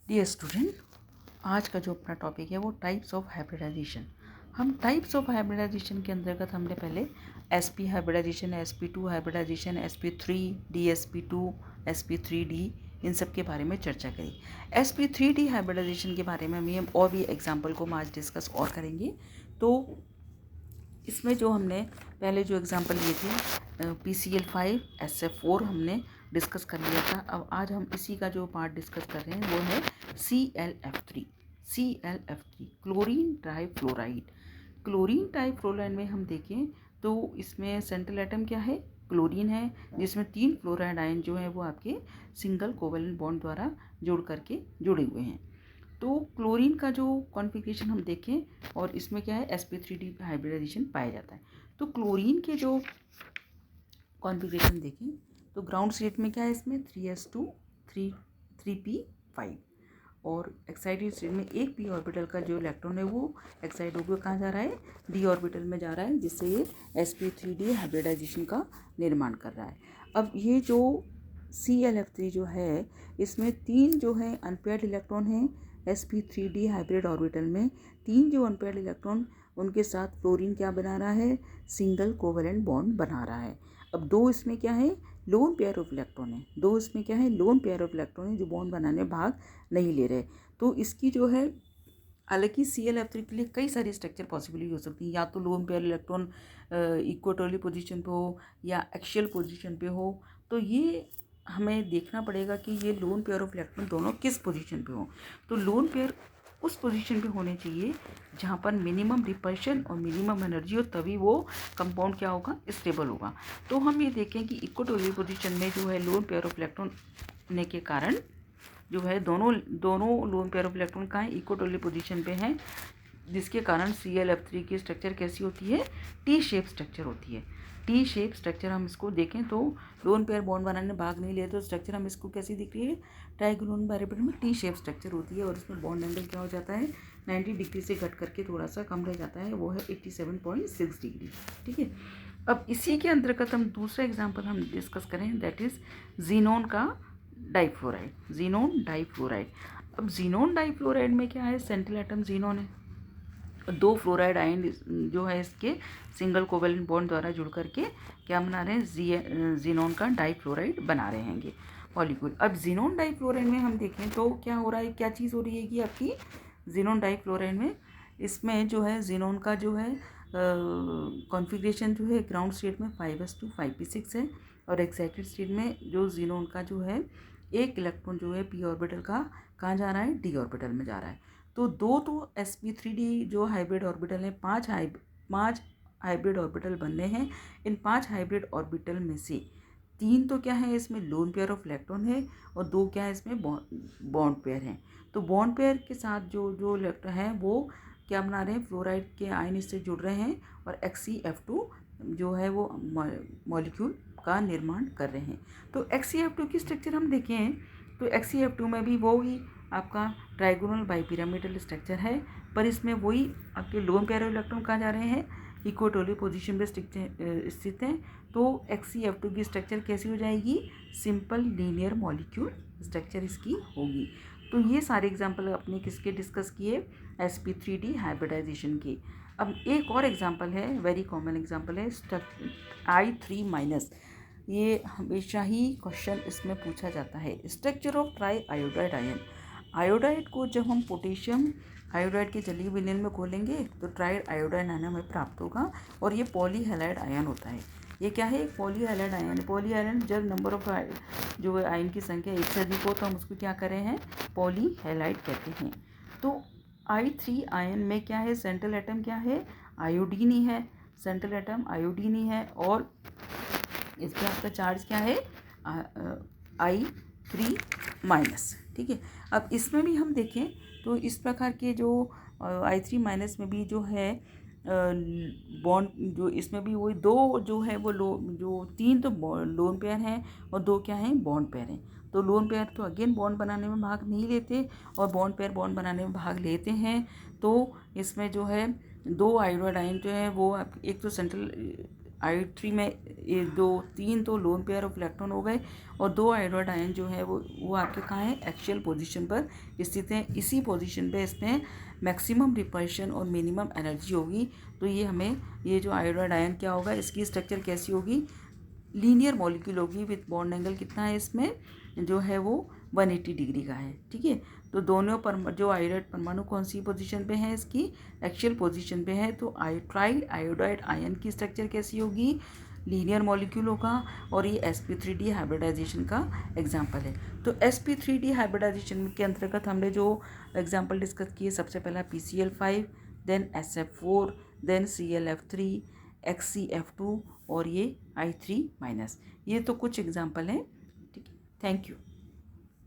Dear student, आज का जो अपना टॉपिक है वो टाइप्स ऑफ हाइब्रिडाइजेशन। हम टाइप्स ऑफ हाइब्रिडाइजेशन के अंतर्गत हमने पहले sp hybridisation, sp2 hybridisation, sp3 dsp2 sp3d इन सब के बारे में चर्चा करी। sp3d हाइब्रिडाइजेशन के बारे में हम और भी एग्जाम्पल को हम आज डिस्कस और करेंगे। तो इसमें जो हमने पहले जो एग्जांपल लिए थे PCl5 SF4 हमने डिस्कस कर लिया था। अब आज हम इसी का जो पार्ट डिस्कस कर रहे हैं वो है ClF3 chlorine trifluoride. Chlorine trifluoride में हम देखें तो इसमें सेंट्रल एटम क्या है, क्लोरीन है, जिसमें 3 फ्लोराइड आयन जो है वो आपके सिंगल कोवेलेंट बॉन्ड द्वारा जोड़ करके जुड़े हुए हैं। तो क्लोरीन का जो कॉन्फ़िगरेशन हम देखें और इसमें क्या है sp3d हाइब्रिडाइजेशन पाया जाता है। तो क्लोरीन के जो कॉन्फ़िगरेशन देखें तो ग्राउंड स्टेट में क्या है, इसमें 3s2 3p5 और एक्साइटेड स्टेट में एक p ऑर्बिटल का जो इलेक्ट्रॉन है वो एक्साइट होकर कहाँ जा रहा है, d ऑर्बिटल में जा रहा है, जिससे ये sp3d हाइब्रिडाइजेशन का निर्माण कर रहा है। अब ये जो ClF3 जो है इसमें 3 जो है अनपेयर्ड इलेक्ट्रॉन हैं sp3d हाइब्रिड ऑर्बिटल में। 3 जो अनपेयर्ड इलेक्ट्रॉन उनके साथ फ्लोरीन क्या बना रहा है, सिंगल कोवेलेंट बॉन्ड बना रहा है। अब 2 इसमें क्या है, लोन पेयर ऑफ इलेक्ट्रॉन है। 2 इसमें क्या है, लोन पेयर ऑफ इलेक्ट्रॉन है जो बॉन्ड बनाने में भाग नहीं ले रहे। तो इसकी जो है, हालांकि ClF3 के लिए कई सारी स्ट्रक्चर पॉसिबली हो सकती है, या तो lone pair electron equatorial position पे हो या एक्सियल पोजीशन पे हो। तो ये हमें देखना पड़ेगा कि ये लोन पेयर ऑफ इलेक्ट्रॉन दोनों किस पोजीशन पे हो। तो लोन पेयर उस पोजीशन पे होने चाहिए जहाँ पर मिनिमम रिपल्शन और मिनिमम एनर्जी हो, तभी वो कंपाउंड क्या होगा, स्टेबल होगा। तो हम ये देखें कि इक्वेटोरियल पोजीशन में जो है लोन पेयर ऑफ इलेक्ट्रॉन होने के कारण जो है दोनों लोन पेयर ऑफ इलेक्ट्रॉन कहाँ है, इक्वेटोरियल पोजीशन पे हैं, जिसके कारण ClF3 की स्ट्रक्चर कैसी होती है, टी शेप स्ट्रक्चर होती है। टी शेप स्ट्रक्चर हम इसको देखें तो लोन पेयर बॉन्ड बनाने में भाग नहीं ले, तो स्ट्रक्चर हम इसको कैसी दिख रही है, ट्राइगोनल पैरापेट में टी शेप स्ट्रक्चर होती है। और इसमें बॉन्ड एंगल क्या हो जाता है, 90 डिग्री से घट करके थोड़ा सा कम रह जाता है, वो है 87.6 डिग्री। ठीक है। अब इसी के अंतर्गत हम दूसरा एग्जाम्पल हम डिस्कस करें, दैट इज जीनोन का डाइफ्लोराइड, जीनोन डाइफ्लोराइड। अब जीनोन डाइफ्लोराइड में क्या है, सेंट्रल एटम जीनोन है, 2 फ्लोराइड आयन जो है इसके सिंगल कोवेलेंट बॉन्ड द्वारा जुड़ करके क्या बना रहे हैं, जीनोन का डाइफ्लोराइड बना रहे हैं मॉलिक्यूल। अब जीनोन डाइफ्लोराइड में हम देखें तो क्या हो रहा है, क्या चीज़ हो रही है कि आपकी जीनोन डाइफ्लोराइड में, इसमें जो है जीनोन का जो है कॉन्फ़िगरेशन जो है ग्राउंड स्टेट में 5s2 5p6 है, और एक्साइटेड स्टेट में जो जीनोन का जो है एक इलेक्ट्रॉन जो है p ऑर्बिटल का कहाँ जा रहा है, d ऑर्बिटल में जा रहा है। तो 2 तो sp3d जो हाइब्रिड ऑर्बिटल है, 5 हाइब्रिड ऑर्बिटल बनने हैं। इन 5 हाइब्रिड ऑर्बिटल में से 3 तो क्या है, इसमें लोन पेयर ऑफ इलेक्ट्रॉन है, और 2 क्या है, इसमें बॉन्ड पेयर हैं। तो बॉन्ड पेयर के साथ जो इलेक्ट्रॉन है वो क्या बना रहे हैं, फ्लोराइड के आयन इससे जुड़ रहे हैं, और XeF2 जो है वो मॉलिक्यूल का निर्माण कर रहे हैं। तो XeF2 की स्ट्रक्चर हम देखें तो XeF2 में भी वो ही आपका ट्राइगोनल बाइपिरामिडल स्ट्रक्चर है, पर इसमें वही आपके लोन पेयर ऑफ इलेक्ट्रॉन कहाँ जा रहे हैं, इक्वेटोरियल पोजीशन पे स्थित हैं। तो XeF2 की स्ट्रक्चर कैसी हो जाएगी, सिंपल लीनियर मॉलिक्यूल स्ट्रक्चर इसकी होगी। तो ये सारे एग्जाम्पल अपने किसके डिस्कस किए, sp3d हाइब्रिडाइजेशन के। अब एक और एग्जाम्पल है, वेरी कॉमन एग्जाम्पल है I3-। ये हमेशा ही क्वेश्चन इसमें पूछा जाता है, structure of try iodide ion. Iodide को जब हम पोटेशियम आयोडाइड के जलीय विलयन में घोलेंगे तो ट्राइड आयोडाइड आयन हमें प्राप्त होगा, और ये पॉलीहैलाइड आयन होता है। ये क्या है, पॉलीहैलाइड आयन। पॉलीहैलाइड जब नंबर ऑफ जो आयन की संख्या एक से अधिक हो तो हम उसको क्या कर रहे हैं, पॉलीहैलाइड कहते हैं। तो I3 आयन में क्या है, सेंट्रल एटम क्या है, आयोडीन ही है, सेंट्रल एटम आयोडीन ही है, और इस पर आपका चार्ज क्या है, I3-। ठीक है। अब इसमें भी हम देखें तो इस प्रकार के जो I3- में भी जो है बॉन्ड, जो इसमें भी वही 2 जो है वो जो 3 तो लोन पेयर हैं, और 2 क्या हैं, बॉन्ड पेयर हैं। तो लोन पेयर तो अगेन बॉन्ड बनाने में भाग नहीं लेते, और बॉन्ड पेयर बॉन्ड बनाने में भाग लेते हैं। तो इसमें जो है 2 आयोडाइड आयन जो है वो एक तो सेंट्रल I3 में ये तीन तो लोन पेयर ऑफ इलेक्ट्रॉन हो गए और 2 आयोडाइड आयन जो है वो आपके कहाँ है, एक्सियल पोजीशन पर स्थित हैं। इसी पोजीशन पे इसमें मैक्सिमम रिपल्शन और मिनिमम एनर्जी होगी। तो ये हमें ये जो आयोडाइड आयन क्या होगा, इसकी स्ट्रक्चर कैसी होगी, लीनियर मॉलिक्यूल होगी विथ बॉन्ड एंगल कितना है इसमें जो है वो 180 डिग्री का है। ठीक है, तो दोनों जो आयोडाइड परमाणु कौन सी पोजीशन पे है, इसकी एक्सियल पोजीशन पे है। तो ट्राई आयोडाइड आयन की स्ट्रक्चर कैसी होगी, लीनियर मॉलिक्यूल होगा और ये sp3d हाइब्रिडाइजेशन का एग्जाम्पल है। तो sp3d हाइब्रिडाइजेशन के अंतर्गत हमने जो एग्जाम्पल डिस्कस किए, सबसे पहला PCl5, then SF4, then ClF3, XCF2 और ये I3-, ये तो कुछ एग्जाम्पल हैं। ठीक है, थैंक यू।